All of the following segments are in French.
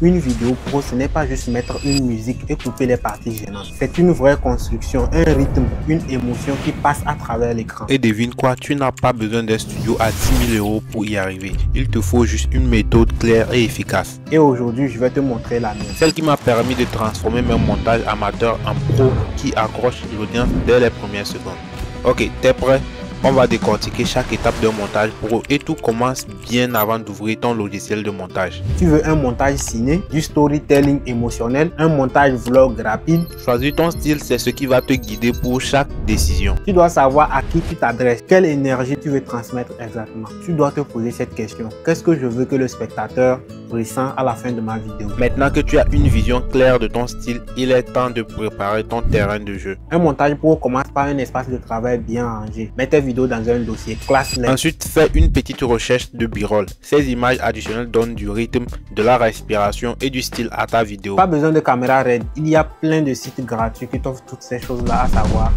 Une vidéo pro, ce n'est pas juste mettre une musique et couper les parties gênantes. C'est une vraie construction, un rythme, une émotion qui passe à travers l'écran. Et devine quoi, tu n'as pas besoin d'un studio à 10 000 € pour y arriver. Il te faut juste une méthode claire et efficace. Et aujourd'hui, je vais te montrer la mienne. Celle qui m'a permis de transformer mes montages amateurs en pro qui accroche l'audience dès les premières secondes. Ok, t'es prêt? On va décortiquer chaque étape d'un montage pro et tout commence bien avant d'ouvrir ton logiciel de montage. Tu veux un montage ciné, du storytelling émotionnel, un montage vlog rapide. Choisir ton style, c'est ce qui va te guider pour chaque décision. Tu dois savoir à qui tu t'adresses, quelle énergie tu veux transmettre exactement. Tu dois te poser cette question. Qu'est-ce que je veux que le spectateur ressent à la fin de ma vidéo? Maintenant que tu as une vision claire de ton style, il est temps de préparer ton terrain de jeu. Un montage pro commence par un espace de travail bien rangé. Mets tes vidéos dans un dossier, classe-les. Ensuite, fais une petite recherche de B-roll. Ces images additionnelles donnent du rythme, de la respiration et du style à ta vidéo. Pas besoin de caméra RED. Il y a plein de sites gratuits qui t'offrent toutes ces choses-là à savoir.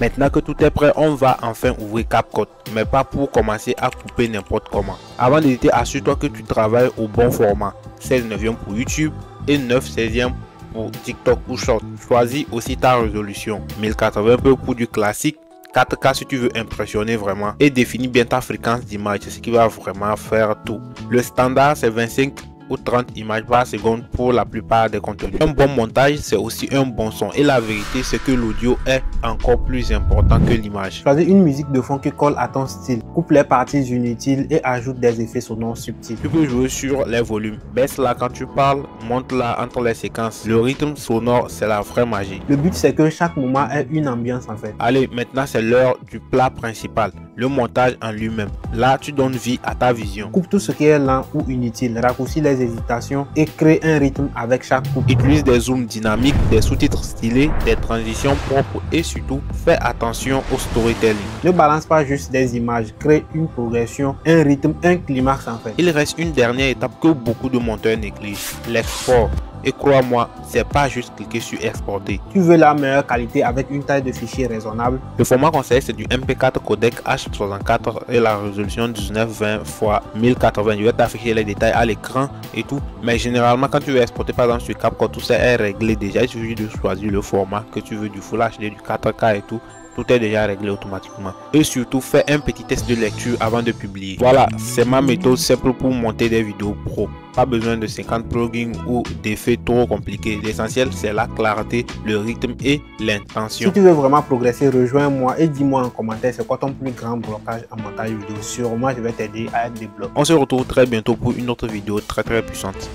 Maintenant que tout est prêt, on va enfin ouvrir CapCut, mais pas pour commencer à couper n'importe comment. Avant d'éditer, assure-toi que tu travailles au bon format. 16:9 pour YouTube et 9/16 pour TikTok ou Short. Choisis aussi ta résolution. 1080p pour du classique, 4K si tu veux impressionner vraiment, et définis bien ta fréquence d'image, c'est ce qui va vraiment faire tout. Le standard c'est 25 ou 30 images par seconde pour la plupart des contenus. Un bon montage, c'est aussi un bon son. Et la vérité, c'est que l'audio est encore plus important que l'image. Choisis une musique de fond qui colle à ton style. Coupe les parties inutiles et ajoute des effets sonores subtils. Tu peux jouer sur les volumes. Baisse-la quand tu parles, monte-la entre les séquences. Le rythme sonore, c'est la vraie magie. Le but, c'est que chaque moment ait une ambiance en fait. Allez, maintenant, c'est l'heure du plat principal. Le montage en lui-même. Là, tu donnes vie à ta vision. Coupe tout ce qui est lent ou inutile. Raccourcis les hésitations et crée un rythme avec chaque coupe. Utilise des zooms dynamiques, des sous-titres stylés, des transitions propres et surtout, fais attention au storytelling. Ne balance pas juste des images, crée une progression, un rythme, un climax en fait. Il reste une dernière étape que beaucoup de monteurs négligent, l'export. Et crois-moi, c'est pas juste cliquer sur exporter. Tu veux la meilleure qualité avec une taille de fichier raisonnable. Le format conseillé c'est du MP4 codec H64 et la résolution 1920 x 1080. Je vais t'afficher les détails à l'écran et tout. Mais généralement quand tu veux exporter par exemple sur CapCut, tout ça est réglé déjà. Il suffit de choisir le format que tu veux, du Full HD, du 4K et tout. Tout est déjà réglé automatiquement. Et surtout, fais un petit test de lecture avant de publier. Voilà, c'est ma méthode simple pour monter des vidéos pro. Pas besoin de 50 plugins ou d'effets trop compliqués. L'essentiel, c'est la clarté, le rythme et l'intention. Si tu veux vraiment progresser, rejoins-moi et dis-moi en commentaire c'est quoi ton plus grand blocage en montage vidéo. Sûrement, je vais t'aider à être débloqué. On se retrouve très bientôt pour une autre vidéo très puissante.